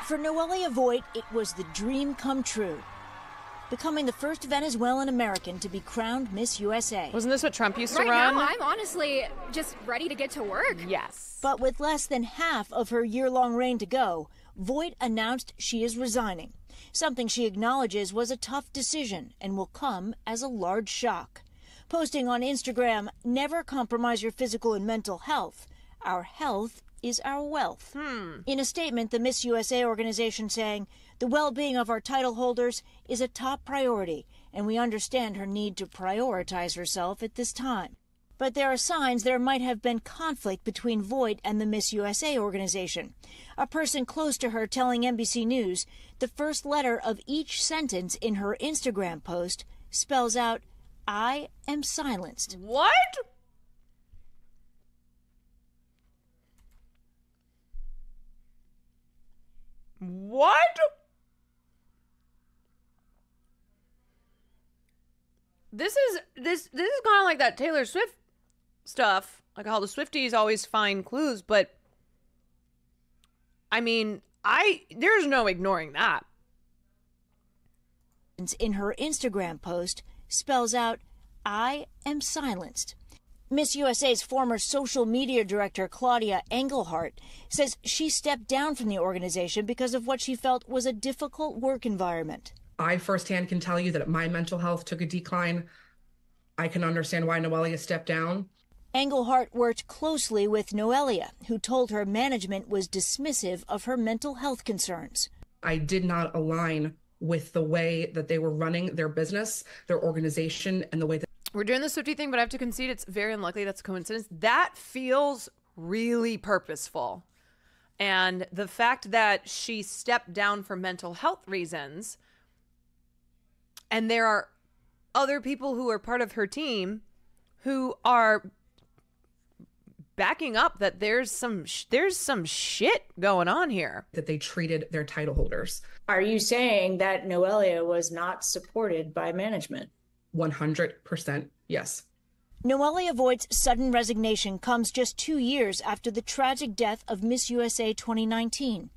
For Noelia Voigt, it was the dream come true, becoming the first Venezuelan American to be crowned Miss USA. Wasn't this what Trump used to run? Right now, I'm honestly just ready to get to work. Yes. But with less than half of her year-long reign to go, Voigt announced she is resigning, something she acknowledges was a tough decision and will come as a large shock. Posting on Instagram, "Never compromise your physical and mental health. Our health is our wealth." In a statement, the Miss USA organization saying, "The well-being of our title holders is a top priority, and we understand her need to prioritize herself at this time." But there are signs there might have been conflict between Voigt and the Miss USA organization. A person close to her telling NBC News the first letter of each sentence in her Instagram post spells out, "I am silenced." What? What? This is kind of like that Taylor Swift stuff, like how the Swifties always find clues, but I mean, there's no ignoring that. In her Instagram post spells out, "I am silenced." Miss USA's former social media director, Claudia Engelhardt, says she stepped down from the organization because of what she felt was a difficult work environment. I firsthand can tell you that my mental health took a decline. I can understand why Noelia stepped down. Engelhardt worked closely with Noelia, who told her management was dismissive of her mental health concerns. I did not align with the way that they were running their business, their organization, and the way that we're doing the Swiftie thing, but I have to concede it's very unlikely that's a coincidence. That feels really purposeful. And the fact that she stepped down for mental health reasons, and there are other people who are part of her team who are backing up that there's some shit going on here. That they treated their title holders. Are you saying that Noelia was not supported by management? 100% yes. Noelia Voigt's sudden resignation comes just 2 years after the tragic death of Miss USA 2019.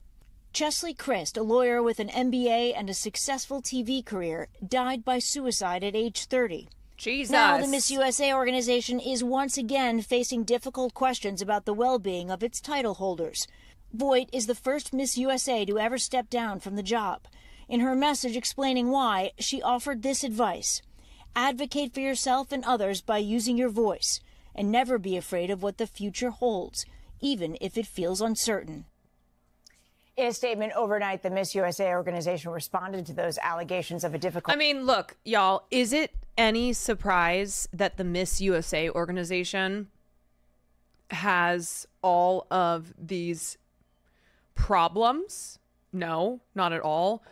Chesley Christ, a lawyer with an MBA and a successful TV career, died by suicide at age 30. Jesus. Now the Miss USA organization is once again facing difficult questions about the well-being of its title holders. Voigt is the first Miss USA to ever step down from the job. In her message explaining why, she offered this advice: advocate for yourself and others by using your voice, and never be afraid of what the future holds, even if it feels uncertain. In a statement overnight, the Miss USA organization responded to those allegations of a difficult... I mean, look, y'all, is it any surprise that the Miss USA organization has all of these problems? No, not at all.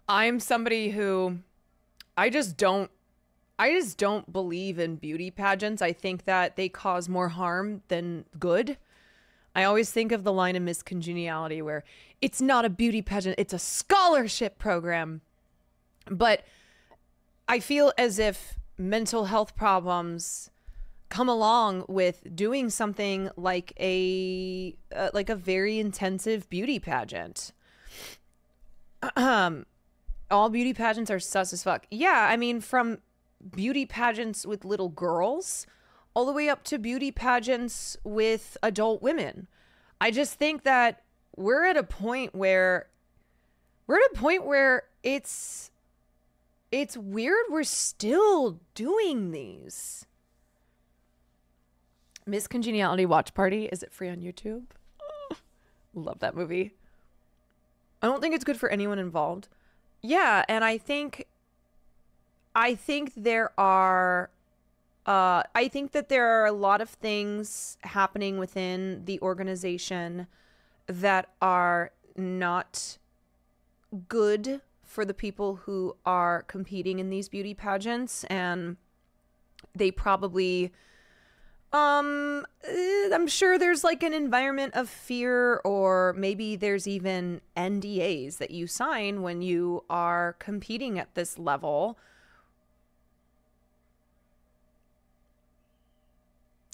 I'm somebody who I just don't believe in beauty pageants. I think that they cause more harm than good. I always think of the line in Miss Congeniality where it's not a beauty pageant, it's a scholarship program. But I feel as if mental health problems come along with doing something like a very intensive beauty pageant. All beauty pageants are sus as fuck. Yeah, I mean, from beauty pageants with little girls all the way up to beauty pageants with adult women. I just think that we're at a point where it's weird we're still doing these. Miss Congeniality Watch Party, is it free on YouTube? Love that movie. I don't think it's good for anyone involved. Yeah, and I think there are I think that there are a lot of things happening within the organization that are not good for the people who are competing in these beauty pageants, and they probably I'm sure there's like an environment of fear, or maybe there's even NDAs that you sign when you are competing at this level.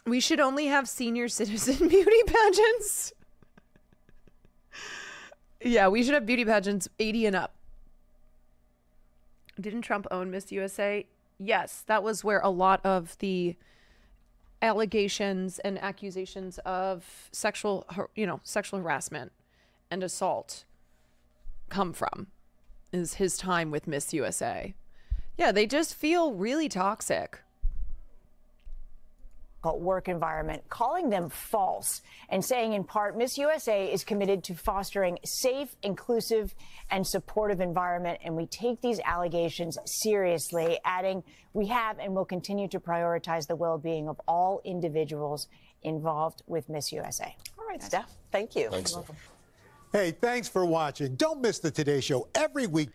We should only have senior citizen beauty pageants. Yeah, we should have beauty pageants 80 and up. Didn't Trump own Miss USA? Yes, that was where a lot of the allegations and accusations of sexual harassment and assault come from, is his time with Miss USA. Yeah, they just feel really toxic. Work environment, calling them false and saying in part Miss USA is committed to fostering safe, inclusive and supportive environment, and we take these allegations seriously, adding we have and will continue to prioritize the well-being of all individuals involved with Miss USA. All right, Steph, thank you. Thanks. Hey, thanks for watching. Don't miss the Today Show every week.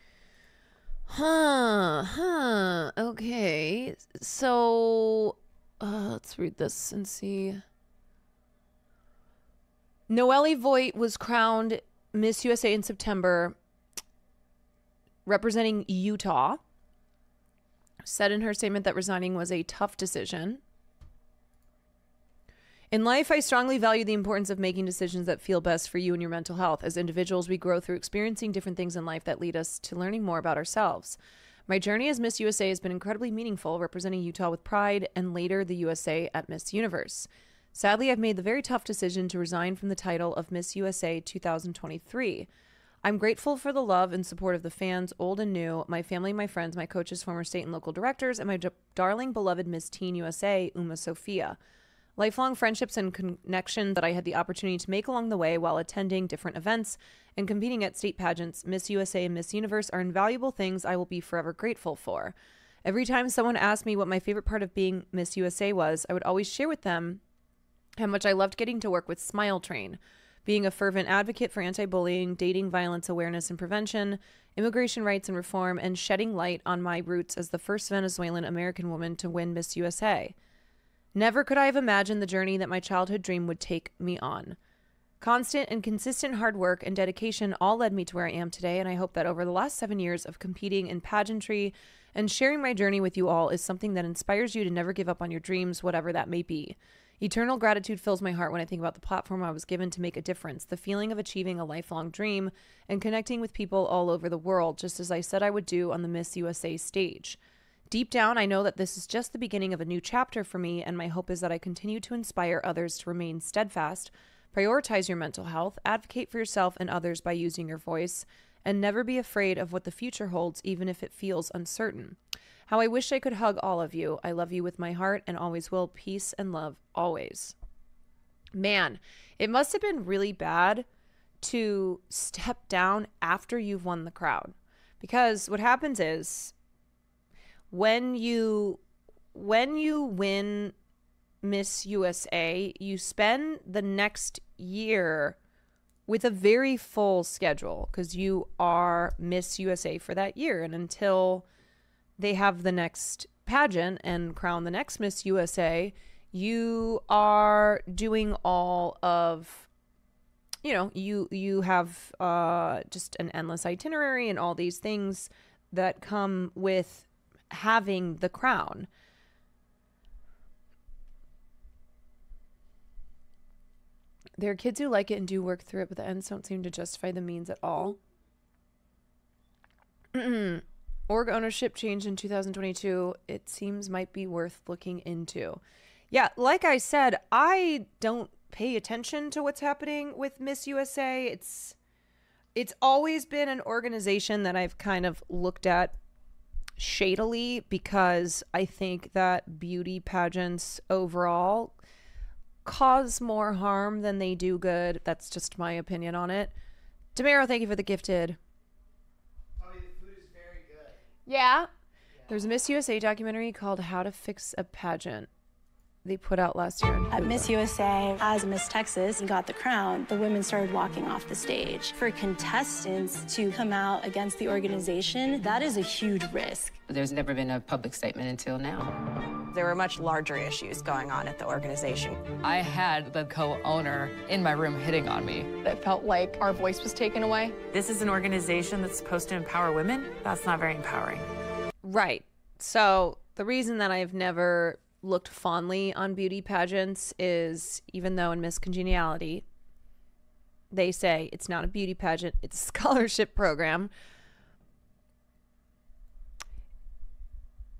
Okay, so let's read this and see. Noelia Voigt was crowned Miss USA in September, representing Utah. Said in her statement that resigning was a tough decision. In life, I strongly value the importance of making decisions that feel best for you and your mental health. As individuals, we grow through experiencing different things in life that lead us to learning more about ourselves. My journey as Miss USA has been incredibly meaningful, representing Utah with pride and later the USA at Miss Universe. Sadly, I've made the very tough decision to resign from the title of Miss USA 2023. I'm grateful for the love and support of the fans, old and new, my family, my friends, my coaches, former state and local directors, and my darling, beloved Miss Teen USA, UmaSofia. Lifelong friendships and connections that I had the opportunity to make along the way while attending different events and competing at state pageants, Miss USA and Miss Universe are invaluable things I will be forever grateful for. Every time someone asked me what my favorite part of being Miss USA was, I would always share with them how much I loved getting to work with Smile Train, being a fervent advocate for anti-bullying, dating violence awareness and prevention, immigration rights and reform, and shedding light on my roots as the first Venezuelan American woman to win Miss USA. Never could I have imagined the journey that my childhood dream would take me on. Constant and consistent hard work and dedication all led me to where I am today, and I hope that over the last 7 years of competing in pageantry and sharing my journey with you all is something that inspires you to never give up on your dreams, whatever that may be. Eternal gratitude fills my heart when I think about the platform I was given to make a difference, the feeling of achieving a lifelong dream and connecting with people all over the world, just as I said I would do on the Miss USA stage. Deep down, I know that this is just the beginning of a new chapter for me, and my hope is that I continue to inspire others to remain steadfast, prioritize your mental health, advocate for yourself and others by using your voice, and never be afraid of what the future holds, even if it feels uncertain. How I wish I could hug all of you. I love you with my heart and always will. Peace and love always. Man, it must have been really bad to step down after you've won the crown, because what happens is, when you win Miss USA, you spend the next year with a very full schedule because you are Miss USA for that year. And until they have the next pageant and crown the next Miss USA, you are doing all of, you have just an endless itinerary and all these things that come with having the crown. There are kids who like it and do work through it, but the ends don't seem to justify the means at all. Org ownership changed in 2022. It seems might be worth looking into. Yeah, like I said, I don't pay attention to what's happening with Miss USA. It's always been an organization that I've kind of looked at shadily, because I think that beauty pageants overall cause more harm than they do good. That's just my opinion on it. Demaro, thank you for the gifted. The food is very good. Yeah. There's a Miss USA documentary called How to Fix a Pageant they put out last year. At Miss USA, as Miss Texas got the crown, the women started walking off the stage. For contestants to come out against the organization, that is a huge risk. There's never been a public statement until now. There were much larger issues going on at the organization. I had the co-owner in my room hitting on me. It felt like our voice was taken away. This is an organization that's supposed to empower women. That's not very empowering. Right. So the reason that I've never looked fondly on beauty pageants is, even though in Miss Congeniality They say it's not a beauty pageant, it's a scholarship program.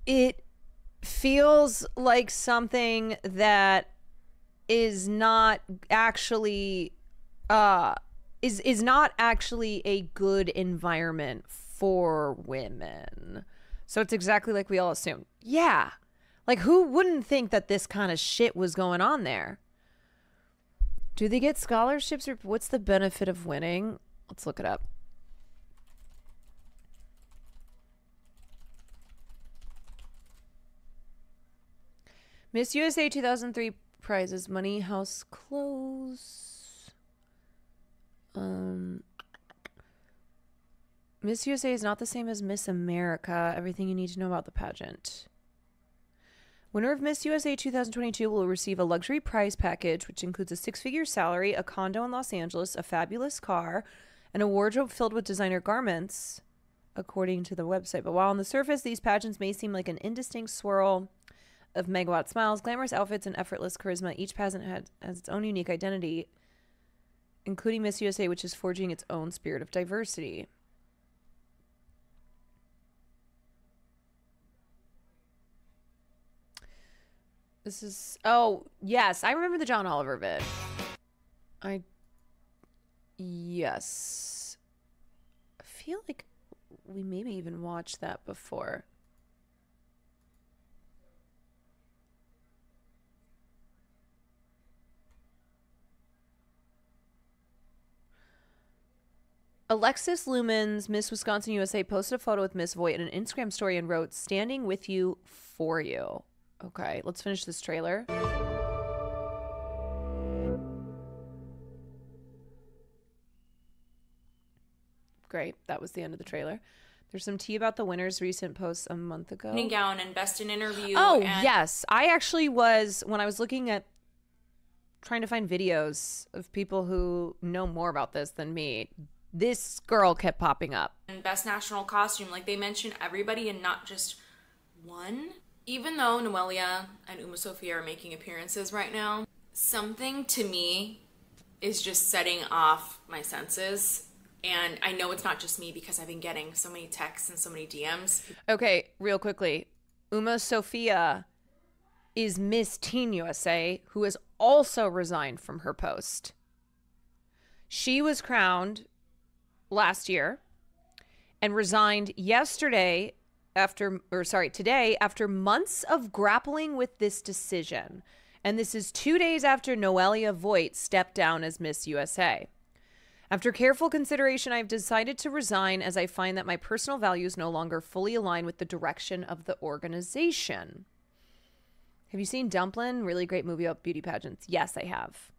It feels like something that is not actually is not actually a good environment for women. So it's exactly like we all assumed. Yeah. Like, who wouldn't think that this kind of shit was going on there? Do they get scholarships, or what's the benefit of winning? Let's look it up. Miss USA 2003 prizes: money, house, clothes. Miss USA is not the same as Miss America. Everything you need to know about the pageant. Winner of Miss USA 2022 will receive a luxury prize package, which includes a 6-figure salary, a condo in Los Angeles, a fabulous car, and a wardrobe filled with designer garments, according to the website. But while on the surface, these pageants may seem like an indistinct swirl of megawatt smiles, glamorous outfits, and effortless charisma, each pageant has its own unique identity, including Miss USA, which is forging its own spirit of diversity. This is... Oh, yes. I remember the John Oliver bit. Yes. I feel like we maybe even watched that before. Alexis Lumen's Miss Wisconsin USA posted a photo with Miss Voigt in an Instagram story and wrote, "Standing with you, for you." Okay, let's finish this trailer. Great, that was the end of the trailer. There's some tea about the winner's recent posts a month ago. Gown and best in interview. Oh, yes. I actually was, when I was looking at trying to find videos of people who know more about this than me, this girl kept popping up. And best national costume. Like, they mention everybody and not just one. Even though Noelia and UmaSofia are making appearances right now, something to me is just setting off my senses. And I know it's not just me because I've been getting so many texts and so many DMs. Okay, real quickly. UmaSofia is Miss Teen USA, who has also resigned from her post. She was crowned last year and resigned today after months of grappling with this decision. And this is 2 days after Noelia Voigt stepped down as Miss USA. After careful consideration, I've decided to resign as I find that my personal values no longer fully align with the direction of the organization. Have you seen Dumplin'? Really great movie about beauty pageants. Yes, I have.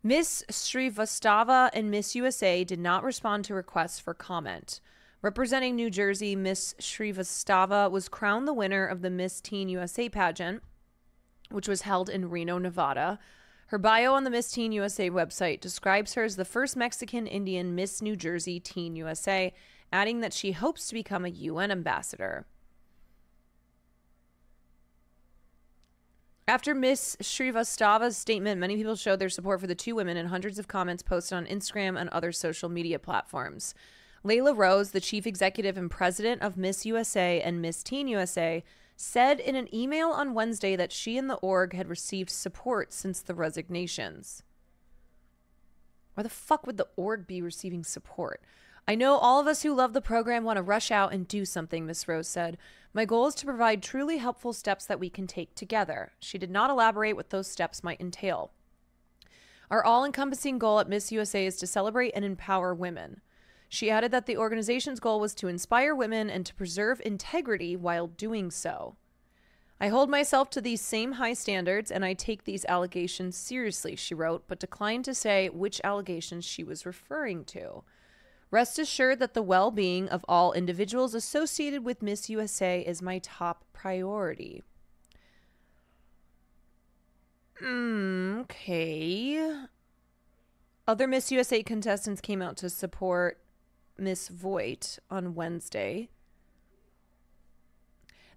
Miss Srivastava and Miss USA did not respond to requests for comment. Representing New Jersey, Miss Srivastava was crowned the winner of the Miss Teen USA pageant, which was held in Reno, Nevada. Her bio on the Miss Teen USA website describes her as the first Mexican Indian Miss New Jersey Teen USA, adding that she hopes to become a UN ambassador. After Miss Srivastava's statement, many people showed their support for the two women in hundreds of comments posted on Instagram and other social media platforms. Layla Rose, the chief executive and president of Miss USA and Miss Teen USA, said in an email on Wednesday that she and the org had received support since the resignations. Why the fuck would the org be receiving support? I know all of us who love the program want to rush out and do something, Miss Rose said. My goal is to provide truly helpful steps that we can take together. She did not elaborate what those steps might entail. Our all-encompassing goal at Miss USA is to celebrate and empower women. She added that the organization's goal was to inspire women and to preserve integrity while doing so. I hold myself to these same high standards and I take these allegations seriously, she wrote, but declined to say which allegations she was referring to. Rest assured that the well-being of all individuals associated with Miss USA is my top priority. Okay. Other Miss USA contestants came out to support Miss Voigt on Wednesday.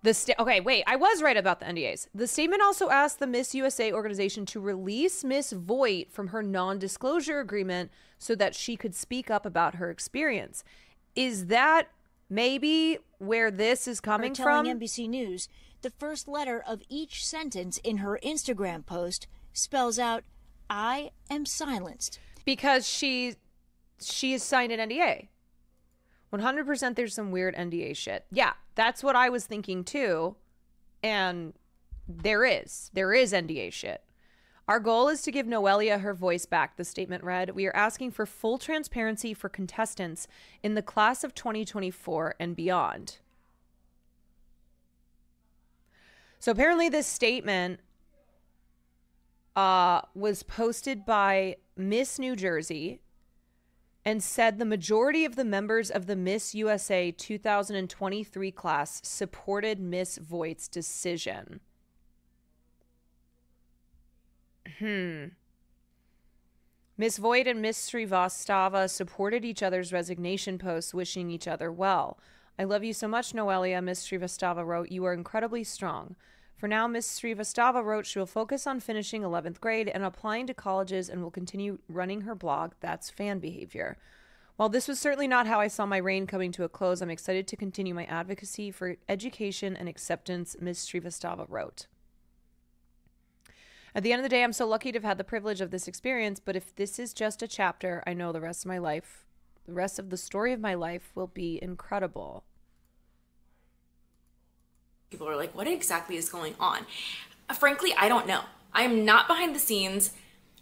Okay, wait, I was right about the NDAs. The statement also asked the Miss USA organization to release Miss Voigt from her non-disclosure agreement so that she could speak up about her experience. Is that maybe where this is coming from? Telling NBC News, the first letter of each sentence in her Instagram post spells out, "I am silenced." Because she has signed an NDA. 100% there's some weird NDA shit. Yeah, that's what I was thinking too. And there is NDA shit. Our goal is to give Noelia her voice back, the statement read. We are asking for full transparency for contestants in the class of 2024 and beyond. So apparently this statement was posted by Miss New Jersey and said the majority of the members of the Miss USA 2023 class supported Miss Voigt's decision. Miss Voigt and Miss Srivastava supported each other's resignation posts, wishing each other well. I love you so much, Noelia, Miss Srivastava wrote. You are incredibly strong. For now, Miss Srivastava wrote she will focus on finishing 11th grade and applying to colleges and will continue running her blog. That's fan behavior. While this was certainly not how I saw my reign coming to a close, I'm excited to continue my advocacy for education and acceptance, Miss Srivastava wrote. At the end of the day, I'm so lucky to have had the privilege of this experience, but if this is just a chapter, I know the rest of the story of my life will be incredible. People are like, what exactly is going on? Frankly, I don't know. I'm not behind the scenes.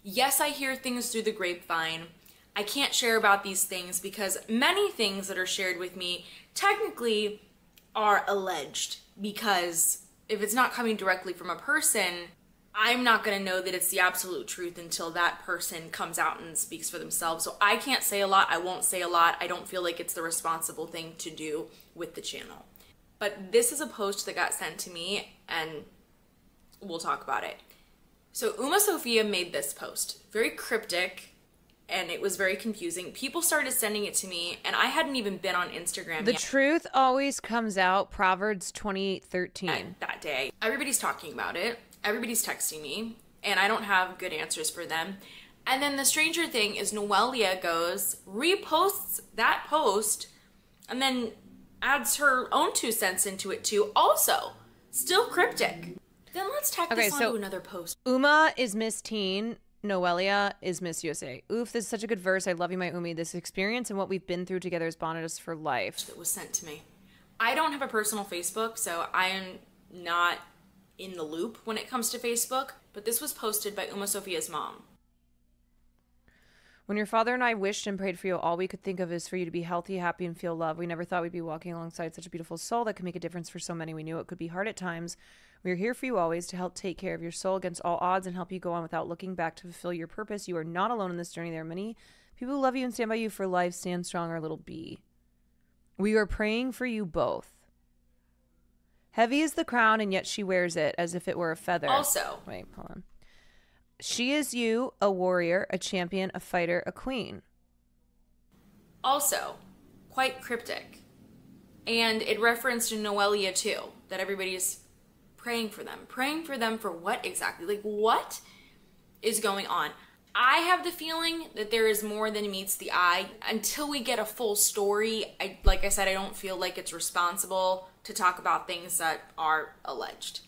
Yes, I hear things through the grapevine. I can't share about these things because many things that are shared with me technically are alleged, because if it's not coming directly from a person, I'm not going to know that it's the absolute truth until that person comes out and speaks for themselves. So I can't say a lot. I won't say a lot. I don't feel like it's the responsible thing to do with the channel. But this is a post that got sent to me, and we'll talk about it. So UmaSofia made this post, very cryptic, and it was very confusing. People started sending it to me, and I hadn't even been on Instagram The yet. truth always comes out, Proverbs 28:13. That day, everybody's talking about it. Everybody's texting me, and I don't have good answers for them. And then the stranger thing is Noelia reposts that post, and then adds her own 2 cents into it too. Also, still cryptic. Then let's tack this onto another post. Uma is Miss Teen. Noelia is Miss USA. Oof, this is such a good verse. I love you, my Umi. This experience and what we've been through together has bonded us for life. That was sent to me. I don't have a personal Facebook, so I am not in the loop when it comes to Facebook, but this was posted by UmaSofia's mom. When your father and I wished and prayed for you, all we could think of is for you to be healthy, happy, and feel love. We never thought we'd be walking alongside such a beautiful soul that could make a difference for so many. We knew it could be hard at times. We are here for you always to help take care of your soul against all odds and help you go on without looking back to fulfill your purpose. You are not alone in this journey. There are many people who love you and stand by you for life. Stand strong, our little bee. We are praying for you both. Heavy is the crown, and yet she wears it as if it were a feather. Also. Wait, hold on. She is you, a warrior, a champion, a fighter, a queen. Also, quite cryptic. And it referenced in Noelia too, that everybody's praying for them. Praying for them for what exactly? Like, what is going on? I have the feeling that there is more than meets the eye. Until we get a full story, like I said, I don't feel like it's responsible to talk about things that are alleged.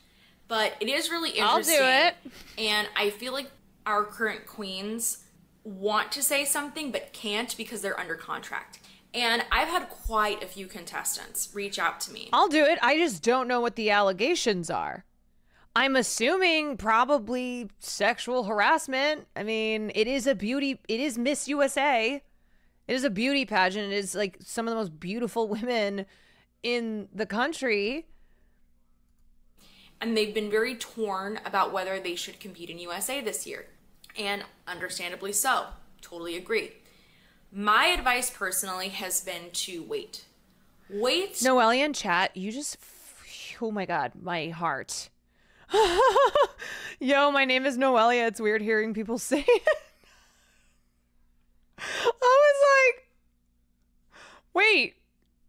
But it is really interesting. I'll do it. And I feel like our current queens want to say something but can't because they're under contract. And I've had quite a few contestants reach out to me. I'll do it. I just don't know what the allegations are. I'm assuming probably sexual harassment. I mean, it is Miss USA. It is a beauty pageant. It is like some of the most beautiful women in the country. And they've been very torn about whether they should compete in USA this year. And understandably so. Totally agree. My advice personally has been to wait. Wait. Noelia in chat, you just, oh my God, my heart. Yo, my name is Noelia. It's weird hearing people say it. I was like, wait,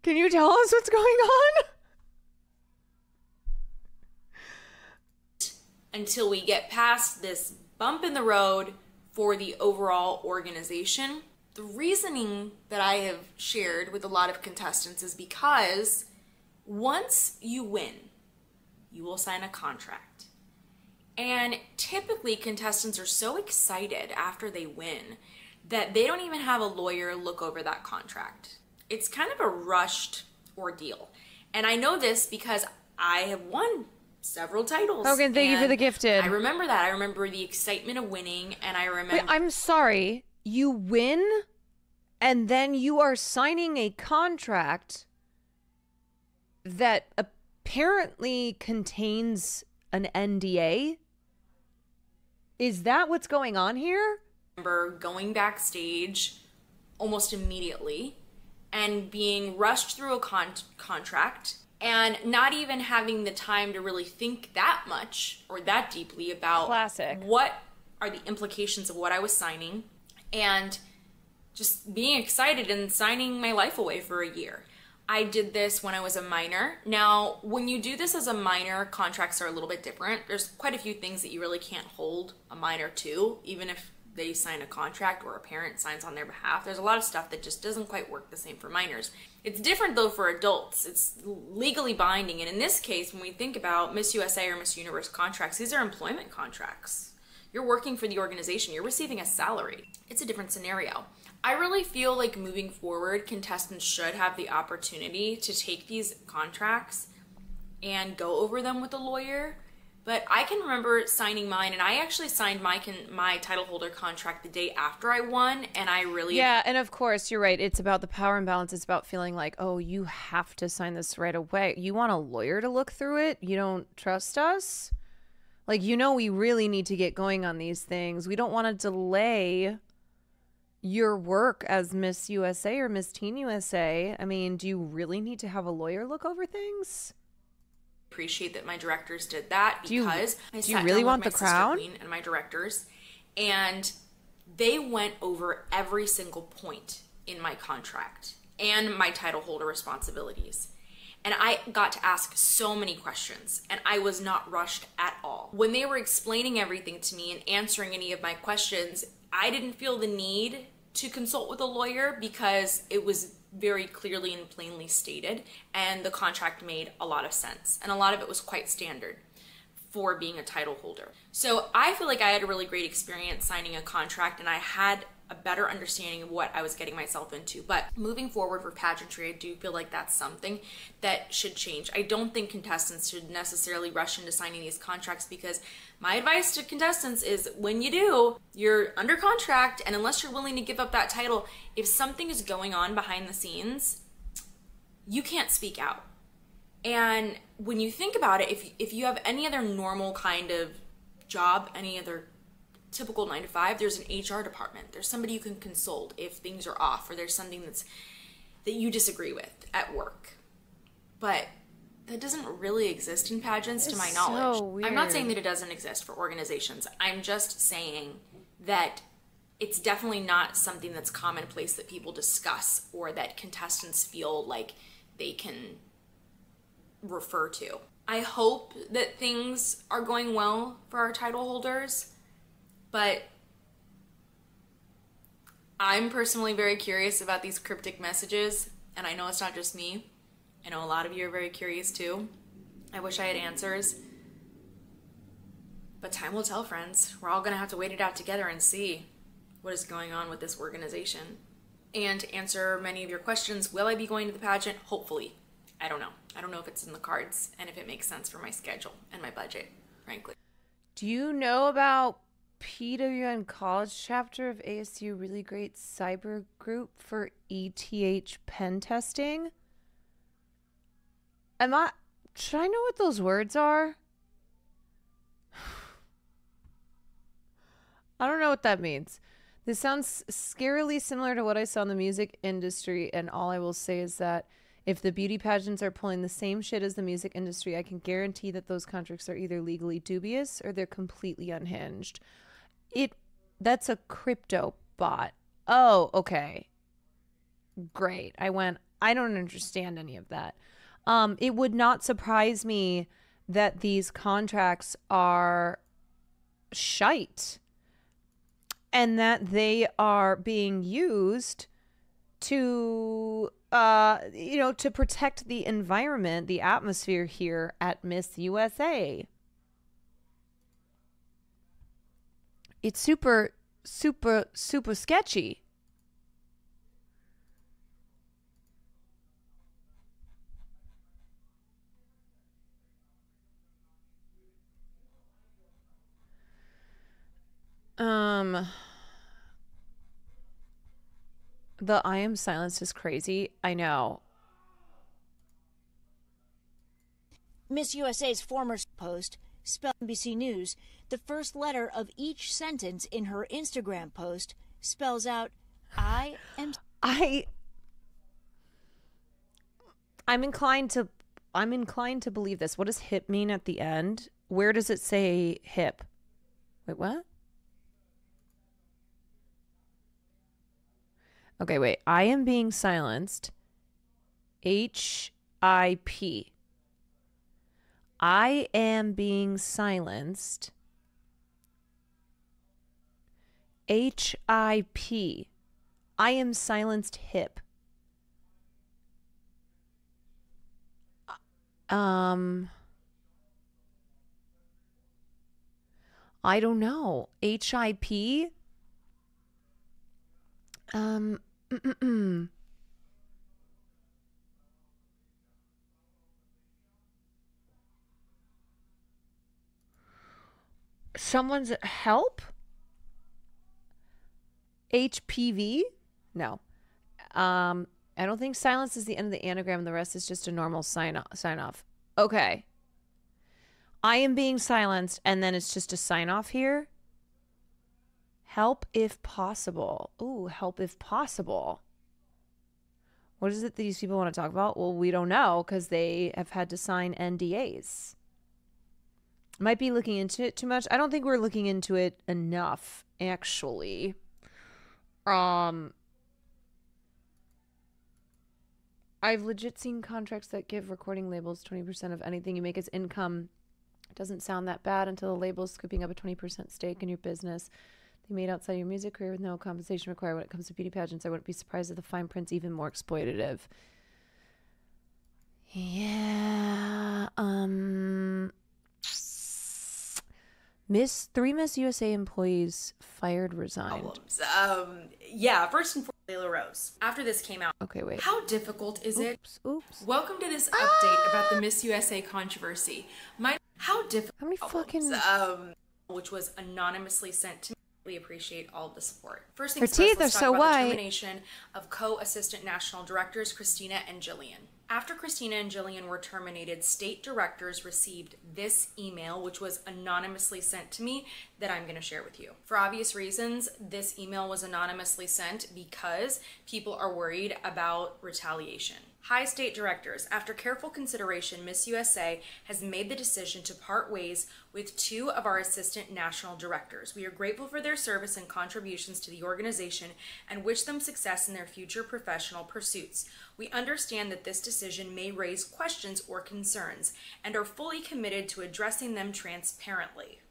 can you tell us what's going on? until we get past this bump in the road for the overall organization. The reasoning that I have shared with a lot of contestants is because once you win, you will sign a contract. And typically contestants are so excited after they win that they don't even have a lawyer look over that contract. It's kind of a rushed ordeal. And I know this because I have won several titles. Okay, thank you for the gifted. I remember that. I remember the excitement of winning, and I remember... Wait, I'm sorry. You win, and then you are signing a contract that apparently contains an NDA? Is that what's going on here? I remember going backstage almost immediately and being rushed through a contract and not even having the time to really think that much or that deeply about what are the implications of what I was signing, and just being excited and signing my life away for a year. I did this when I was a minor. Now, when you do this as a minor, contracts are a little bit different. There's quite a few things that you really can't hold a minor to, even if they sign a contract or a parent signs on their behalf. There's a lot of stuff that just doesn't quite work the same for minors. It's different though for adults. It's legally binding. And in this case, when we think about Miss USA or Miss Universe contracts, these are employment contracts. You're working for the organization. You're receiving a salary. It's a different scenario. I really feel like moving forward, contestants should have the opportunity to take these contracts and go over them with a lawyer. But I can remember signing mine, and I actually signed my title holder contract the day after I won, and I really... Yeah, and of course, you're right. It's about the power imbalance. It's about feeling like, oh, you have to sign this right away. You want a lawyer to look through it? You don't trust us? Like, you know, we really need to get going on these things. We don't want to delay your work as Miss USA or Miss Teen USA. I mean, do you really need to have a lawyer look over things? Appreciate that my directors did that, because I do you really want the crown? Queen and my directors, and they went over every single point in my contract and my title holder responsibilities. And I got to ask so many questions, and I was not rushed at all. When they were explaining everything to me and answering any of my questions, I didn't feel the need to consult with a lawyer because it was very clearly and plainly stated, and the contract made a lot of sense, and a lot of it was quite standard for being a title holder. So I feel like I had a really great experience signing a contract, and I had a better understanding of what I was getting myself into. But moving forward for pageantry, I do feel like that's something that should change. I don't think contestants should necessarily rush into signing these contracts, because my advice to contestants is when you do, you're under contract, and unless you're willing to give up that title, if something is going on behind the scenes, you can't speak out. And when you think about it, if you have any other normal kind of job, any other typical 9-to-5, there's an HR department. There's somebody you can consult if things are off, or there's something that you disagree with at work. But that doesn't really exist in pageants, to my knowledge. So weird. I'm not saying that it doesn't exist for organizations. I'm just saying that it's definitely not something that's commonplace that people discuss or that contestants feel like they can refer to. I hope that things are going well for our title holders, but I'm personally very curious about these cryptic messages, and I know it's not just me. I know a lot of you are very curious too. I wish I had answers. But time will tell, friends. We're all going to have to wait it out together and see what is going on with this organization. And to answer many of your questions, will I be going to the pageant? Hopefully. I don't know. I don't know if it's in the cards and if it makes sense for my schedule and my budget, frankly. Do you know about PWN College chapter of ASU really great cyber group for ETH pen testing? Should I know what those words are? I don't know what that means. This sounds scarily similar to what I saw in the music industry, and all I will say is that if the beauty pageants are pulling the same shit as the music industry, I can guarantee that those contracts are either legally dubious or they're completely unhinged. That's a crypto bot. Oh, okay. Great. I don't understand any of that. It would not surprise me that these contracts are shite, and that they are being used to to protect the environment, the atmosphere here at Miss USA. It's super sketchy. The I am silenced is crazy. I know. Miss USA's former post, spelled NBC News, the first letter of each sentence in her Instagram post spells out, I'm inclined to believe this. What does hip mean at the end? Where does it say hip? Wait, what? Okay, wait. I am being silenced. H-I-P. I am being silenced. H-I-P. I am silenced hip. I don't know. H-I-P? Someone's help? HPV? No. I don't think silence is the end of the anagram. The rest is just a normal sign off. Okay. I am being silenced, and then it's just a sign off here. Help if possible. Ooh, help if possible. What is it that these people want to talk about? Well, we don't know because they have had to sign NDAs. Might be looking into it too much. I don't think we're looking into it enough, actually. I've legit seen contracts that give recording labels 20% of anything you make as income. It doesn't sound that bad until the label's scooping up a 20% stake in your business they made outside your music career with no compensation required. When it comes to beauty pageants, I wouldn't be surprised if the fine print's even more exploitative. Yeah. Three Miss USA employees fired, resigned. Yeah, first and foremost, Layla Rose. After this came out, okay, wait. How difficult is it? Oops. Welcome to this update about the Miss USA controversy. How difficult? How many fucking? Which was anonymously sent to me. We appreciate all of the support. First Her things teeth first, let's are talk so about white. the termination of co-assistant national directors Christina and Jillian. After Christina and Jillian were terminated, state directors received this email, which was anonymously sent to me, that I'm going to share with you. For obvious reasons, this email was anonymously sent because people are worried about retaliation. Hi, state directors. After careful consideration, Miss USA has made the decision to part ways with two of our assistant national directors. We are grateful for their service and contributions to the organization and wish them success in their future professional pursuits. We understand that this decision may raise questions or concerns and are fully committed to addressing them transparently.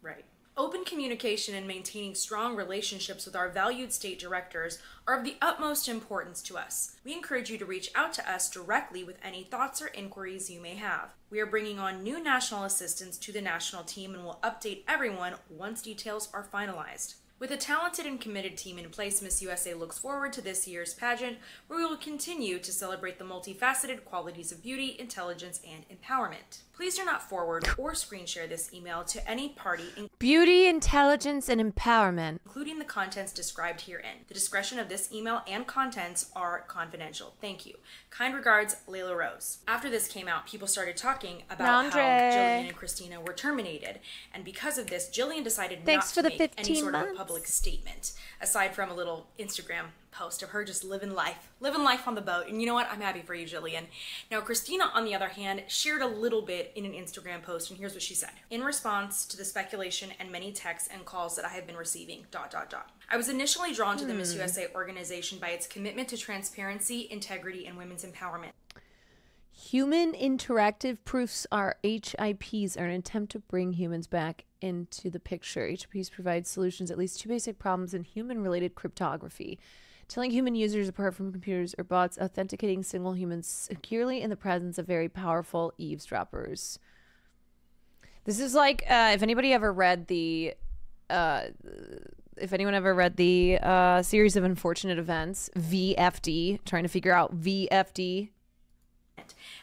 Right. Open communication and maintaining strong relationships with our valued state directors are of the utmost importance to us. We encourage you to reach out to us directly with any thoughts or inquiries you may have. We are bringing on new national assistants to the national team and will update everyone once details are finalized. With a talented and committed team in place, Miss USA looks forward to this year's pageant, where we will continue to celebrate the multifaceted qualities of beauty, intelligence, and empowerment. Please do not forward or screen share this email to any party, Beauty, intelligence, and empowerment, including the contents described herein. The discretion of this email and contents are confidential. Thank you. Kind regards, Layla Rose. After this came out, people started talking about how Jillian and Christina were terminated, and because of this, Jillian decided not to make any sort of public statement, aside from a little Instagram post of her just living life on the boat. And you know what? I'm happy for you, Jillian. Now, Christina, on the other hand, shared a little bit in an Instagram post, and here's what she said. In response to the speculation and many texts and calls that I have been receiving, ... I was initially drawn to the Miss USA organization by its commitment to transparency, integrity, and women's empowerment. Human interactive proofs are HIPs are an attempt to bring humans back into the picture. HPs provides solutions at least 2 basic problems in human-related cryptography. Telling human users apart from computers or bots, authenticating single humans securely in the presence of very powerful eavesdroppers. This is like if anybody ever read the series of unfortunate events, VFD, trying to figure out VFD.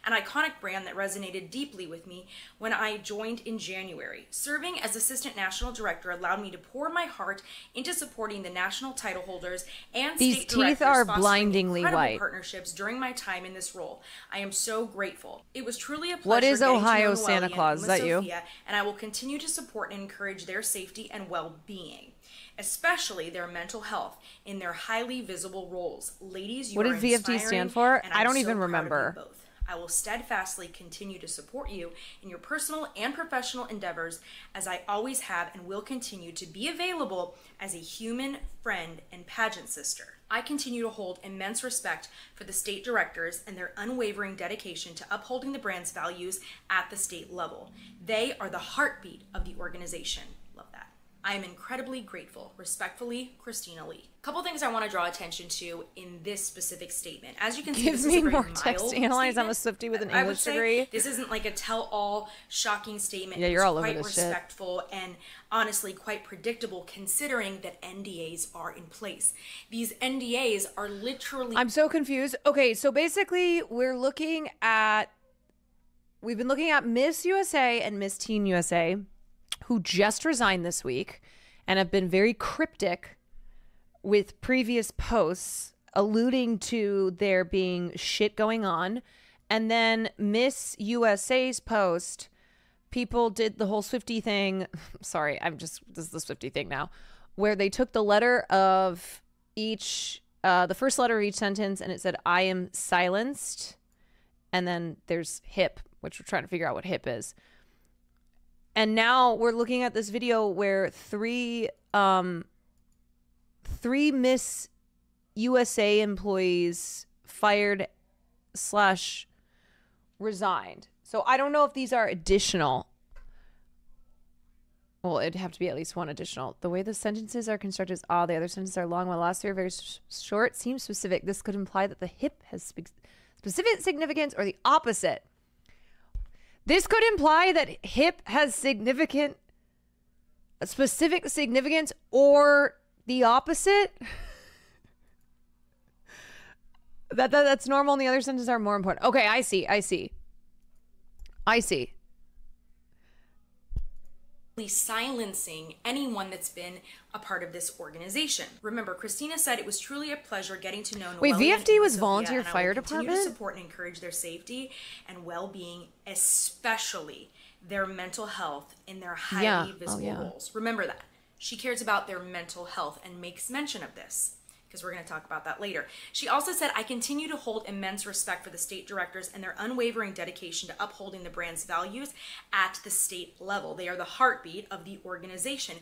An iconic brand that resonated deeply with me when I joined in January. Serving as Assistant National Director allowed me to pour my heart into supporting the national title holders and These state teeth directors, are fostering blindingly incredible white. partnerships during my time in this role. I am so grateful. It was truly a pleasure. What is getting to Ohio know Santa Noelia Claus? and Is that you? UmaSofia, and I will continue to support and encourage their safety and well-being, especially their mental health in their highly visible roles. Ladies, you What are did VFD inspiring, stand for? and I I'm don't so even proud of you remember. both. I will steadfastly continue to support you in your personal and professional endeavors, as I always have and will continue to be available as a human friend and pageant sister. I continue to hold immense respect for the state directors and their unwavering dedication to upholding the brand's values at the state level. They are the heartbeat of the organization. Love that. I am incredibly grateful. Respectfully, Christina Lee. A couple things I want to draw attention to in this specific statement. As you can see, Give this me is a very more mild text to analyze. statement. I'm a Swiftie with an I would English say degree. this isn't like a tell-all shocking statement. Yeah, you're It's all over quite this shit. respectful and honestly quite predictable, considering that NDAs are in place. These NDAs are literally... I'm so confused. Okay, so basically we've been looking at Miss USA and Miss Teen USA, who just resigned this week and have been very cryptic with previous posts alluding to there being shit going on. And then Miss USA's post, people did the whole Swiftie thing. Sorry, this is the Swiftie thing now, where they took the letter of each, the first letter of each sentence, and it said, I am silenced. And then there's hip, which we're trying to figure out what hip is. And now we're looking at this video where three Miss USA employees fired / resigned. So I don't know if these are additional. Well, it'd have to be at least one additional. The way the sentences are constructed is odd. The other sentences are long, while last three are very short. Seems specific. This could imply that the hip has specific significance, or the opposite. This could imply that hip has specific significance, or the opposite. That's normal, and the other sentences are more important. Okay, I see. Silencing anyone that's been a part of this organization. Remember, Christina said it was truly a pleasure getting to know Noelia. Wait, VFD and was UmaSofia, volunteer and I fire will continue to department? support and encourage their safety and well-being, especially their mental health in their highly visible roles. Remember that. She cares about their mental health and makes mention of this, because we're going to talk about that later. She also said, I continue to hold immense respect for the state directors and their unwavering dedication to upholding the brand's values at the state level. They are the heartbeat of the organization.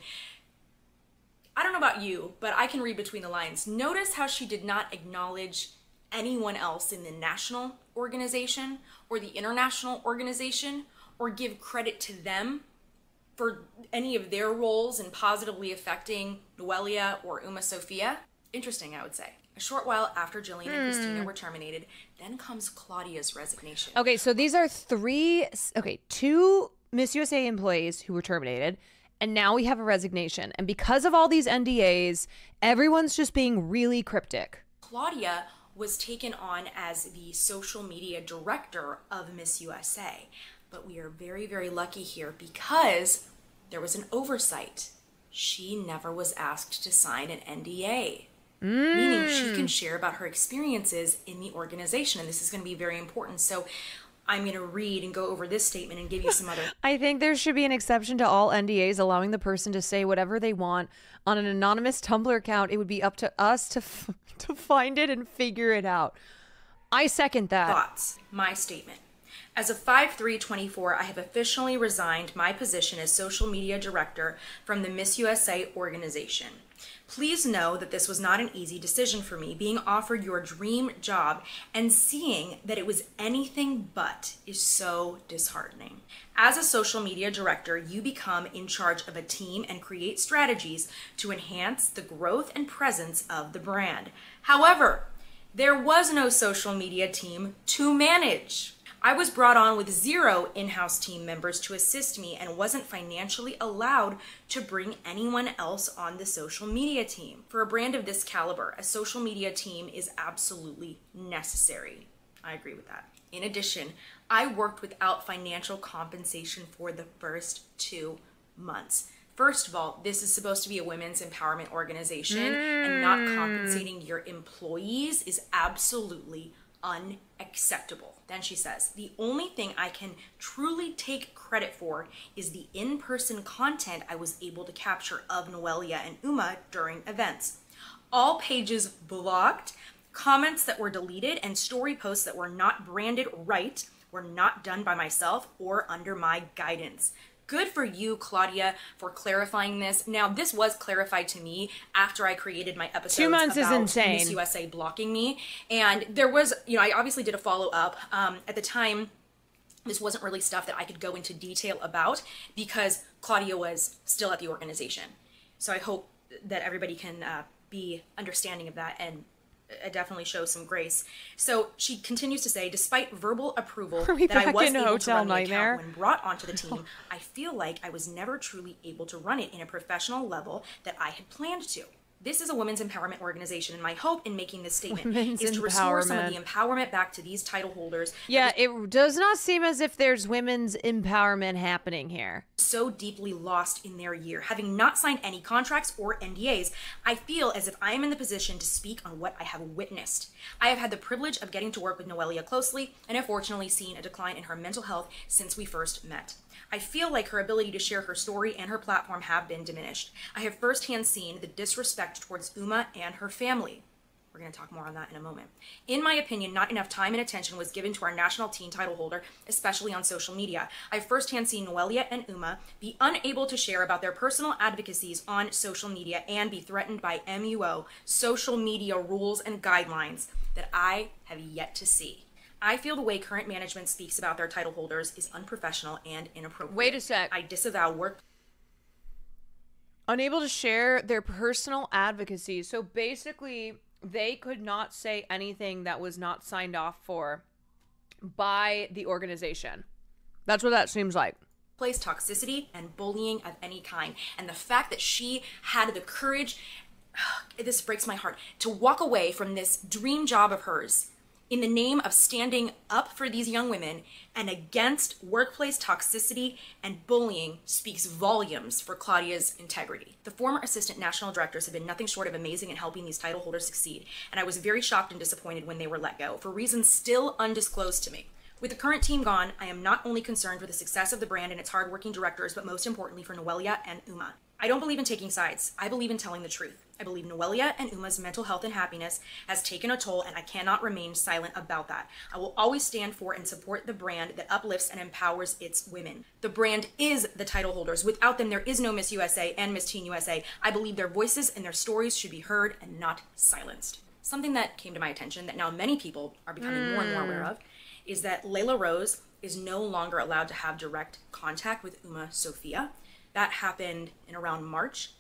I don't know about you, but I can read between the lines. Notice how she did not acknowledge anyone else in the national organization or the international organization, or give credit to them for any of their roles in positively affecting Noelia or UmaSofia. Interesting, I would say. A short while after Jillian and Christina were terminated, then comes Claudia's resignation. Okay, so these are two Miss USA employees who were terminated, and now we have a resignation. And because of all these NDAs, everyone's just being really cryptic. Claudia was taken on as the social media director of Miss USA. But we are very, very lucky here because there was an oversight. She never was asked to sign an NDA. Meaning she can share about her experiences in the organization. And this is going to be very important. So I'm going to read and go over this statement and give you some other. I think there should be an exception to all NDAs, allowing the person to say whatever they want on an anonymous Tumblr account. It would be up to us to find it and figure it out. I second that. Thoughts. My statement. As of 5/3/24, I have officially resigned my position as social media director from the Miss USA organization. Please know that this was not an easy decision for me, being offered your dream job and seeing that it was anything but is so disheartening. As a social media director, you become in charge of a team and create strategies to enhance the growth and presence of the brand. However, there was no social media team to manage. I was brought on with 0 in-house team members to assist me and wasn't financially allowed to bring anyone else on the social media team. For a brand of this caliber, a social media team is absolutely necessary. I agree with that. In addition, I worked without financial compensation for the first 2 months. First of all, this is supposed to be a women's empowerment organization, and not compensating your employees is absolutely unacceptable. Then she says, the only thing I can truly take credit for is the in-person content I was able to capture of Noelia and Uma during events. All pages blocked, comments that were deleted, and story posts that were not branded right were not done by myself or under my guidance. Good for you, Claudia, for clarifying this. Now, this was clarified to me after I created my episodes 2 months about is insane. Miss USA blocking me. And there was, I obviously did a follow-up. At the time, this wasn't really stuff that I could go into detail about because Claudia was still at the organization. So I hope that everybody can be understanding of that and definitely show some grace. So she continues to say, despite verbal approval that I was able to run the account when brought onto the team, I feel like I was never truly able to run it in a professional level that I had planned to. This is a women's empowerment organization, and my hope in making this statement is to restore some of the empowerment back to these title holders. Yeah, it does not seem as if there's women's empowerment happening here. So deeply lost in their year. Having not signed any contracts or NDAs, I feel as if I am in the position to speak on what I have witnessed. I have had the privilege of getting to work with Noelia closely and have fortunately seen a decline in her mental health since we first met. I feel like her ability to share her story and her platform have been diminished. I have firsthand seen the disrespect towards Uma and her family. We're going to talk more on that in a moment. In my opinion, not enough time and attention was given to our national teen title holder, especially on social media. I've firsthand seen Noelia and Uma be unable to share about their personal advocacies on social media and be threatened by MUO, social media rules and guidelines that I have yet to see. I feel the way current management speaks about their title holders is unprofessional and inappropriate. Wait a sec. I disavow work. Unable to share their personal advocacy. So basically, they could not say anything that was not signed off for by the organization. That's what that seems like. Place toxicity and bullying of any kind. And the fact that she had the courage, this breaks my heart, to walk away from this dream job of hers in the name of standing up for these young women and against workplace toxicity and bullying speaks volumes for Claudia's integrity. The former assistant national directors have been nothing short of amazing in helping these title holders succeed, and I was very shocked and disappointed when they were let go, for reasons still undisclosed to me. With the current team gone, I am not only concerned for the success of the brand and its hardworking directors, but most importantly for Noelia and Uma. I don't believe in taking sides. I believe in telling the truth. I believe Noelia and Uma's mental health and happiness has taken a toll, and I cannot remain silent about that. I will always stand for and support the brand that uplifts and empowers its women. The brand is the title holders. Without them, there is no Miss USA and Miss Teen USA. I believe their voices and their stories should be heard and not silenced. Something that came to my attention that now many people are becoming more and more aware of is that Layla Rose is no longer allowed to have direct contact with UmaSofia. That happened in around March,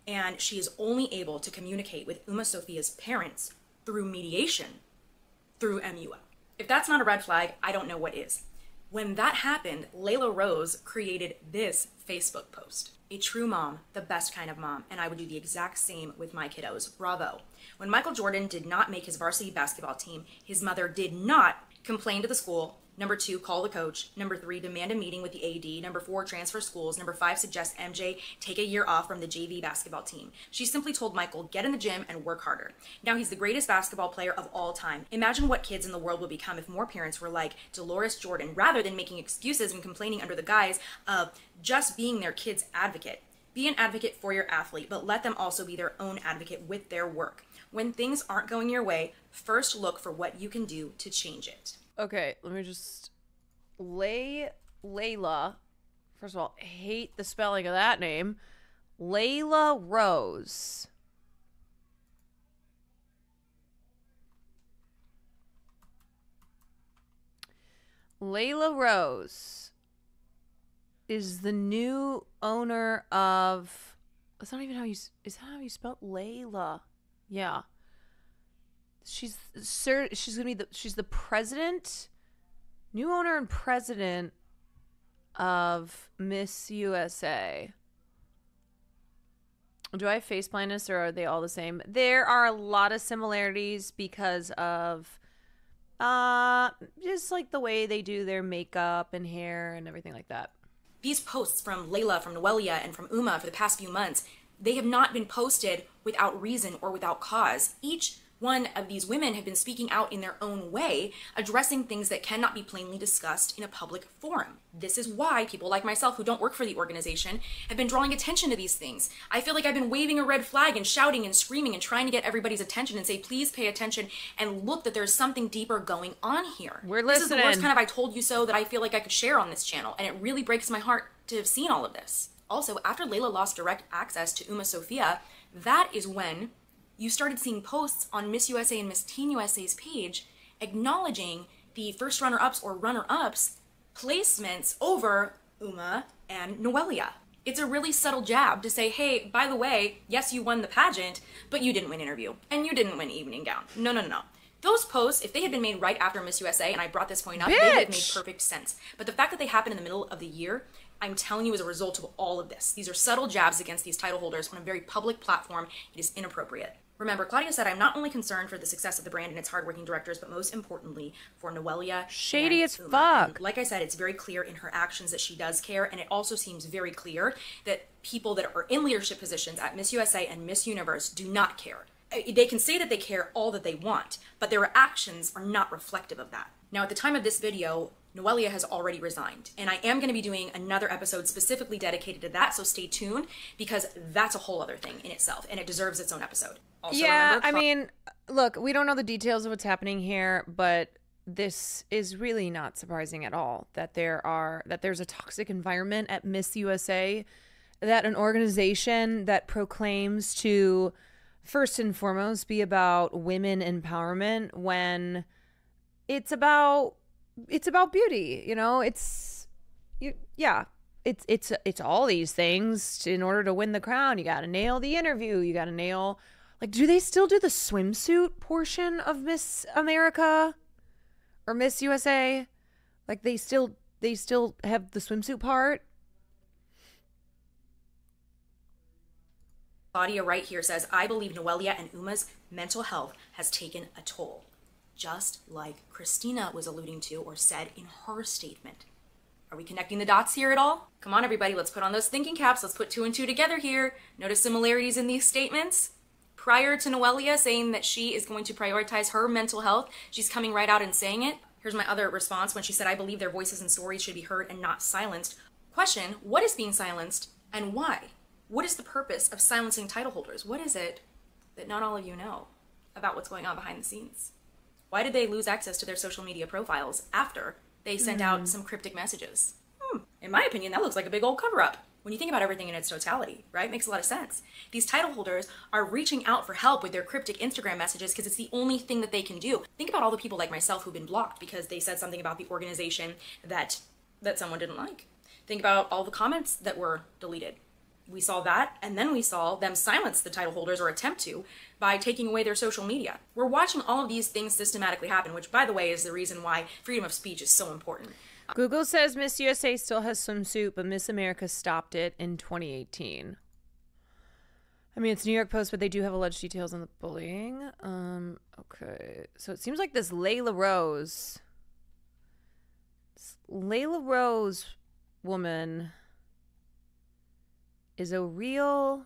and she is only able to communicate with UmaSofia's parents through mediation, through MUO. If that's not a red flag, I don't know what is. When that happened, Layla Rose created this Facebook post. A true mom, the best kind of mom, and I would do the exact same with my kiddos. Bravo. When Michael Jordan did not make his varsity basketball team, his mother did not complain to the school. Number 2, call the coach. Number 3, demand a meeting with the AD. Number 4, transfer schools. Number 5, suggest MJ take a year off from the JV basketball team. She simply told Michael, get in the gym and work harder. Now he's the greatest basketball player of all time. Imagine what kids in the world would become if more parents were like Dolores Jordan, rather than making excuses and complaining under the guise of just being their kid's advocate. Be an advocate for your athlete, but let them also be their own advocate with their work. When things aren't going your way, first look for what you can do to change it. Okay, let me just Layla. First of all, hate the spelling of that name. Layla Rose. Layla Rose is the new owner of. That's not even how you. Is that how you spell Layla? Yeah. She's gonna be she's the president, new owner and president of Miss USA. Do I have face blindness or are they all the same? There are a lot of similarities because of just like the way they do their makeup and hair and everything like that. These posts from Layla, from Noelia, and from Uma for the past few months, they have not been posted without reason or without cause. Each one of these women have been speaking out in their own way, addressing things that cannot be plainly discussed in a public forum. This is why people like myself who don't work for the organization have been drawing attention to these things. I feel like I've been waving a red flag and shouting and screaming and trying to get everybody's attention and say, please pay attention and look that there's something deeper going on here. We're listening. This is the worst kind of I told you so that I feel like I could share on this channel, and it really breaks my heart to have seen all of this. Also, after Layla lost direct access to UmaSofia, that is when you started seeing posts on Miss USA and Miss Teen USA's page acknowledging the first runner-ups or runner-ups placements over Uma and Noelia. It's a really subtle jab to say, hey, by the way, yes, you won the pageant, but you didn't win interview, and you didn't win evening gown. No, no, no. Those posts, if they had been made right after Miss USA, and I brought this point up, they would have made perfect sense. But the fact that they happened in the middle of the year, I'm telling you, as a result of all of this. These are subtle jabs against these title holders on a very public platform. It is inappropriate. Remember, Claudia said, I'm not only concerned for the success of the brand and its hardworking directors, but most importantly, for Noelia. Shady as Uma. fuck. And like I said, it's very clear in her actions that she does care, and it also seems very clear that people that are in leadership positions at Miss USA and Miss Universe do not care. They can say that they care all that they want, but their actions are not reflective of that. Now, at the time of this video, Noelia has already resigned, and I am going to be doing another episode specifically dedicated to that, so stay tuned, because that's a whole other thing in itself, and it deserves its own episode. Also, yeah, remember, I mean, look, we don't know the details of what's happening here, but this is really not surprising at all that there's a toxic environment at Miss USA, that an organization that proclaims to first and foremost be about women empowerment when it's about beauty, you know, it's all these things. In order to win the crown, you got to nail the interview, you got to nail, like, do they still do the swimsuit portion of Miss America or Miss USA? Like, they still have the swimsuit part? Claudia right here says, I believe Noelia and Uma's mental health has taken a toll, just like Christina was alluding to or said in her statement. Are we connecting the dots here at all? Come on, everybody, let's put on those thinking caps. Let's put two and two together here. Notice similarities in these statements. Prior to Noelia saying that she is going to prioritize her mental health, she's coming right out and saying it. Here's my other response when she said, I believe their voices and stories should be heard and not silenced. Question, what is being silenced and why? What is the purpose of silencing title holders? What is it that not all of you know about what's going on behind the scenes? Why did they lose access to their social media profiles after they sent out some cryptic messages? In my opinion, that looks like a big old cover-up. When you think about everything in its totality, right? Makes a lot of sense. These title holders are reaching out for help with their cryptic Instagram messages because it's the only thing that they can do. Think about all the people like myself who've been blocked because they said something about the organization that someone didn't like. Think about all the comments that were deleted. We saw that, and then we saw them silence the title holders, or attempt to, by taking away their social media. We're watching all of these things systematically happen, which, by the way, is the reason why freedom of speech is so important. Google says Miss USA still has swimsuit, but Miss America stopped it in 2018. I mean, it's New York Post, but they do have alleged details on the bullying. Okay. So it seems like this Layla Rose woman is a real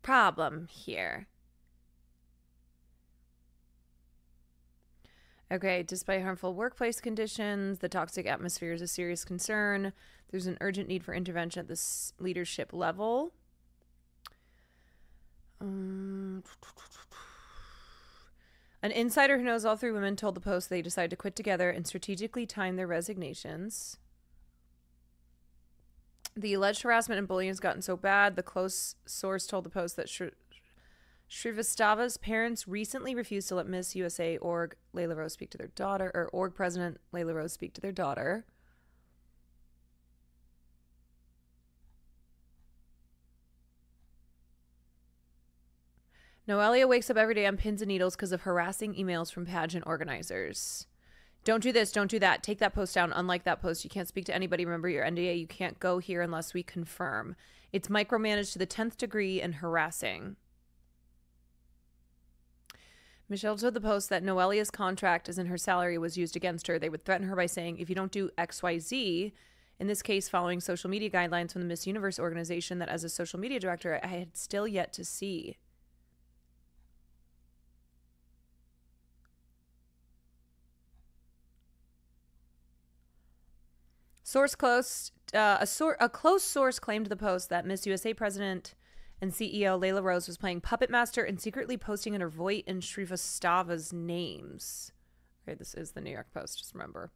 problem here. Okay, despite harmful workplace conditions, the toxic atmosphere is a serious concern. There's an urgent need for intervention at this leadership level. An insider who knows all three women told the Post they decided to quit together and strategically time their resignations. The alleged harassment and bullying has gotten so bad, the close source told the Post that Srivastava's parents recently refused to let Miss USA org Layla Rose speak to their daughter, or org president Layla Rose speak to their daughter. Noelia wakes up every day on pins and needles because of harassing emails from pageant organizers. Don't do this, don't do that. Take that post down. Unlike that post, you can't speak to anybody. Remember your NDA. You can't go here unless we confirm. It's micromanaged to the 10th degree and harassing. Michelle told the Post that Noelia's contract, as in her salary, was used against her. They would threaten her by saying, if you don't do XYZ, in this case, following social media guidelines from the Miss Universe organization that as a social media director, I had still yet to see. A close source claimed to the Post that Miss USA president and CEO Layla Rose was playing puppet master and secretly posting under Voigt and Srivastava's names. Okay, this is the New York Post, just remember.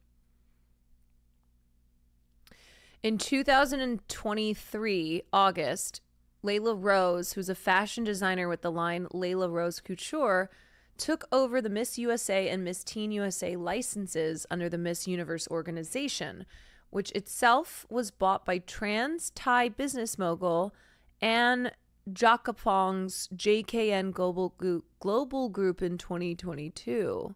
In 2023, August, Layla Rose, who's a fashion designer with the line Layla Rose Couture, took over the Miss USA and Miss Teen USA licenses under the Miss Universe organization, which itself was bought by trans Thai business mogul Anne Jakapong's JKN Global Group in 2022.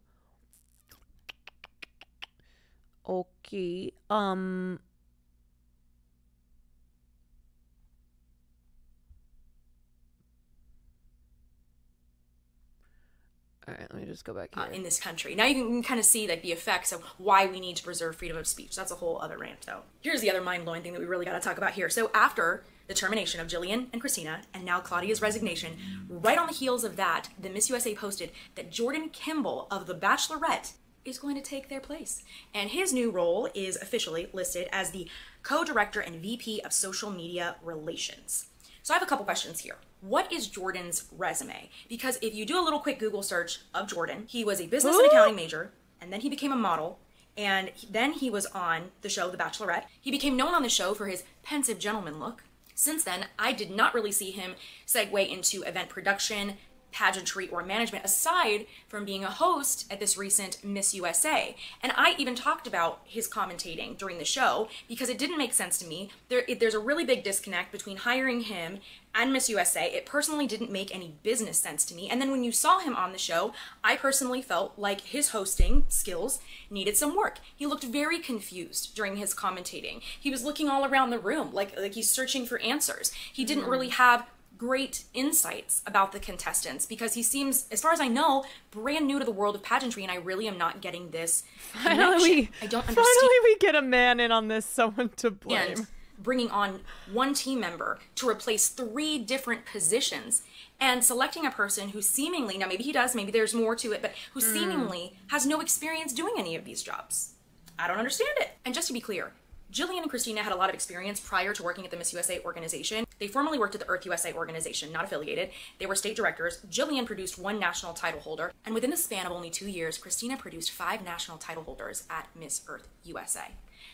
Okay. All right, let me just go back here. In this country. Now you can kind of see like the effects of why we need to preserve freedom of speech. That's a whole other rant, though. Here's the other mind-blowing thing that we really got to talk about here. So after the termination of Jillian and Christina, and now Claudia's resignation, right on the heels of that, the Miss USA posted that Jordan Kimball of The Bachelorette is going to take their place. And his new role is officially listed as the co-director and VP of social media relations. So I have a couple questions here. What is Jordan's resume? Because if you do a little quick Google search of Jordan, he was a business and accounting major, and then he became a model, and then he was on the show The Bachelorette. He became known on the show for his pensive gentleman look. Since then, I did not really see him segue into event production, pageantry, or management, aside from being a host at this recent Miss USA. And I even talked about his commentating during the show because it didn't make sense to me. There's a really big disconnect between hiring him and Miss USA. It personally didn't make any business sense to me. And then when you saw him on the show, I personally felt like his hosting skills needed some work. He looked very confused during his commentating. He was looking all around the room like he's searching for answers. He didn't really have great insights about the contestants because he seems, as far as I know, brand new to the world of pageantry, and I really am not getting this connection. I don't understand. Finally, we get a man in on this, someone to blame. And bringing on one team member to replace 3 different positions and selecting a person who seemingly, now maybe he does, maybe there's more to it, but who seemingly has no experience doing any of these jobs. I don't understand it. And just to be clear, Jillian and Christina had a lot of experience prior to working at the Miss USA organization. They formerly worked at the Earth USA organization, not affiliated. They were state directors. Jillian produced 1 national title holder. And within the span of only 2 years, Christina produced 5 national title holders at Miss Earth USA.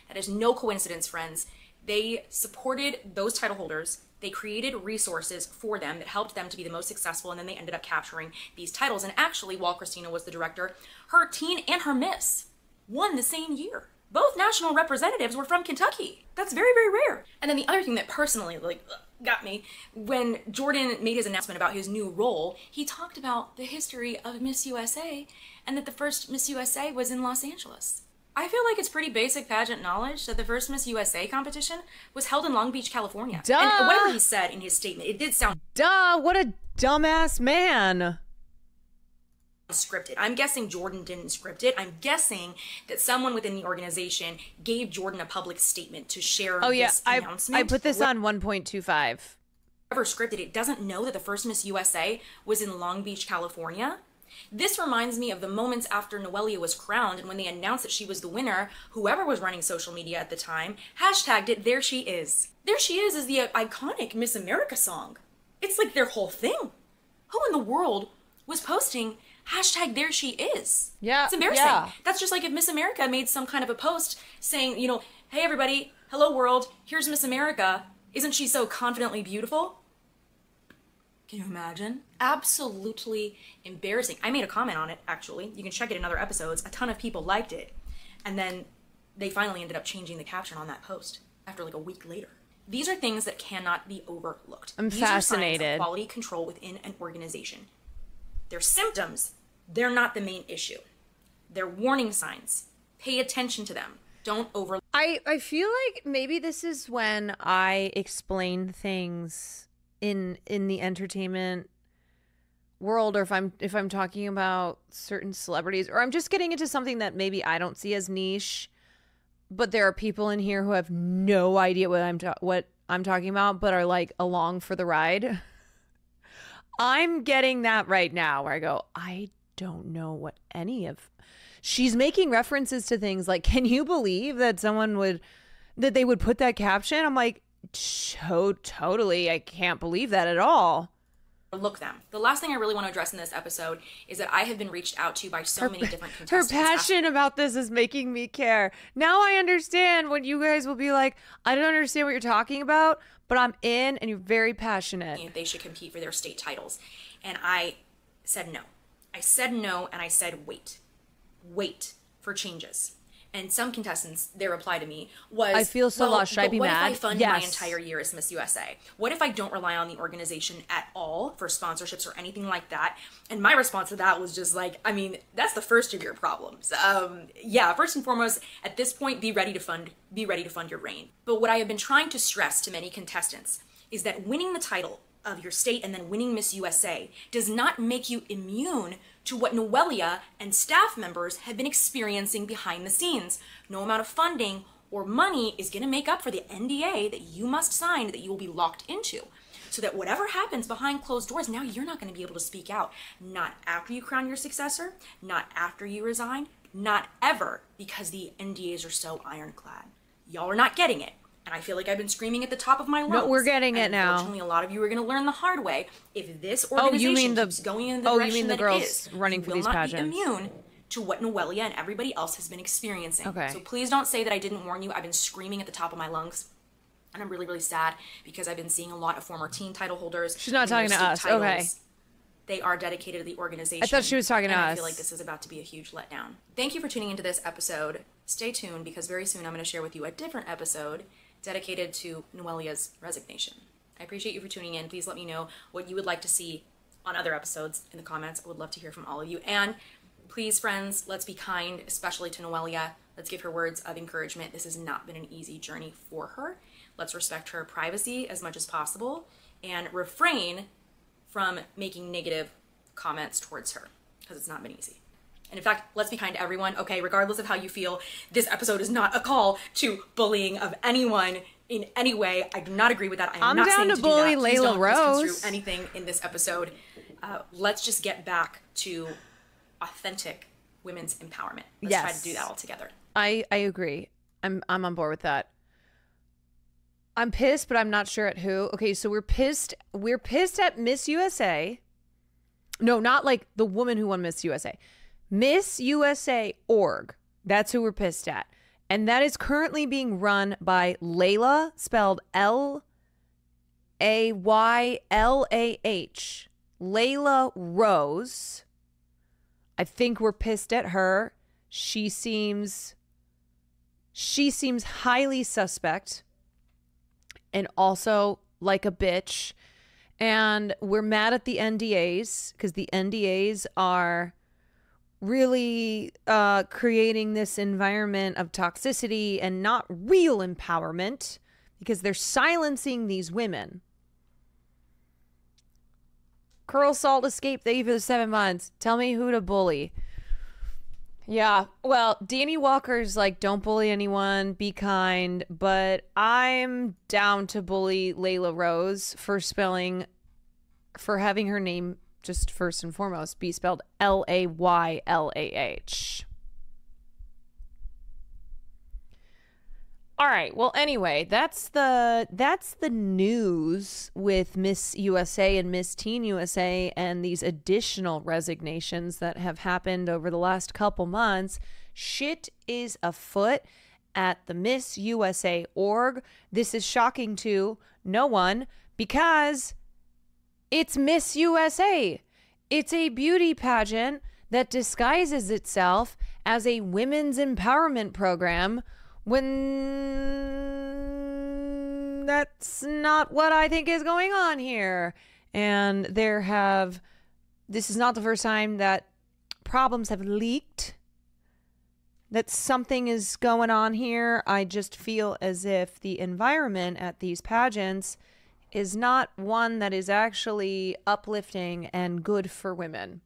That is no coincidence, friends. They supported those title holders. They created resources for them that helped them to be the most successful, and then they ended up capturing these titles. And actually, while Christina was the director, her teen and her miss won the same year. Both national representatives were from Kentucky. That's very, very rare. And then the other thing that personally got me, when Jordan made his announcement about his new role, he talked about the history of Miss USA and that the first Miss USA was in Los Angeles. I feel like it's pretty basic pageant knowledge that the first Miss USA competition was held in Long Beach, California. Duh! And whatever he said in his statement, it did sound... Duh! What a dumbass man! Scripted. I'm guessing Jordan didn't script it. I'm guessing that someone within the organization gave Jordan a public statement to share this announcement. I put this on 1.25. Whoever scripted it doesn't know that the first Miss USA was in Long Beach, California. This reminds me of the moments after Noelia was crowned, and when they announced that she was the winner, whoever was running social media at the time hashtagged it, "There She Is." "There She Is" the iconic Miss America song. It's like their whole thing. Who in the world was posting Hashtag there she is. Yeah. It's embarrassing. Yeah. That's just like if Miss America made some kind of a post saying, you know, hey everybody, hello world, here's Miss America. Isn't she so confidently beautiful? Can you imagine? Absolutely embarrassing. I made a comment on it, actually. You can check it in other episodes. A ton of people liked it. And then they finally ended up changing the caption on that post after like a week later. These are things that cannot be overlooked. I'm These fascinated. Are signs of quality control within an organization. They're symptoms. They're not the main issue. They're warning signs. Pay attention to them. Don't overlook. I feel like maybe this is when I explain things in the entertainment world, or if I'm talking about certain celebrities, or I'm just getting into something that maybe I don't see as niche, but there are people in here who have no idea what I'm talking about, but are like along for the ride. I'm getting that right now where I go, I don't know what any of. She's making references to things like, can you believe that they would put that caption? I'm like, totally. I can't believe that at all. Look them. The last thing I really want to address in this episode is that I have been reached out to by so many different contestants. Her passion about this is making me care. Now I understand when you guys will be like, I don't understand what you're talking about, but I'm in, and you're very passionate. If they should compete for their state titles. And I said no. I said no, and I said wait for changes. And some contestants, their reply to me was, I feel so lost. Should I be mad? What if I fund my entire year as Miss USA? What if I don't rely on the organization at all for sponsorships or anything like that? And my response to that was just like, I mean, that's the first of your problems. Yeah, first and foremost, at this point, be ready to fund your reign. But what I have been trying to stress to many contestants is that winning the title of your state and then winning Miss USA does not make you immune to what Noelia and staff members have been experiencing behind the scenes. No amount of funding or money is going to make up for the NDA that you must sign, that you will be locked into. So that whatever happens behind closed doors, now you're not going to be able to speak out. Not after you crown your successor, not after you resign, not ever, because the NDAs are so ironclad. Y'all are not getting it. And I feel like I've been screaming at the top of my lungs. No, we're getting it now. Unfortunately, a lot of you are going to learn the hard way. If this organization keeps going in the direction that it is, running for these pageants, you will not be immune to what Noelia and everybody else has been experiencing. Okay. So please don't say that I didn't warn you. I've been screaming at the top of my lungs. And I'm really, really sad because I've been seeing a lot of former teen title holders. She's not talking to us. Titles. Okay. They are dedicated to the organization. I thought she was talking to us. I feel like this is about to be a huge letdown. Thank you for tuning into this episode. Stay tuned because very soon I'm going to share with you a different episode dedicated to Noelia's resignation. I appreciate you for tuning in. Please let me know what you would like to see on other episodes in the comments. I would love to hear from all of you. And please, friends, let's be kind, especially to Noelia. Let's give her words of encouragement. This has not been an easy journey for her. Let's respect her privacy as much as possible and refrain from making negative comments towards her because it's not been easy. And in fact, let's be kind to everyone, okay? Regardless of how you feel, this episode is not a call to bullying of anyone in any way. I do not agree with that. I'm not down saying to do bully that. Please Layla don't Rose. misconstrue anything in this episode. Let's just get back to authentic women's empowerment. Let's try to do that all together. I agree. I'm on board with that. I'm pissed, but I'm not sure at who. Okay, so we're pissed. We're pissed at Miss USA. No, not like the woman who won Miss USA. Miss USA org. That's who we're pissed at. And that is currently being run by Layla, spelled L-A-Y-L-A-H. Layla Rose. I think we're pissed at her. She seems highly suspect and also like a bitch. And we're mad at the NDAs because the NDAs are really creating this environment of toxicity and not real empowerment because they're silencing these women. Curl Salt escaped. Thank you for the 7 months. Tell me who to bully. Yeah, well, Danny Walker's like, don't bully anyone, be kind, but I'm down to bully Layla Rose for having her name just first and foremost be spelled L-A-Y-L-A-H. All right. Well, anyway, that's the news with Miss USA and Miss Teen USA and these additional resignations that have happened over the last couple months. Shit is afoot at the Miss USA org. This is shocking to no one because it's Miss USA. It's a beauty pageant that disguises itself as a women's empowerment program when that's not what I think is going on here. And this is not the first time that problems have leaked, that something is going on here. I just feel as if the environment at these pageants is not one that is actually uplifting and good for women.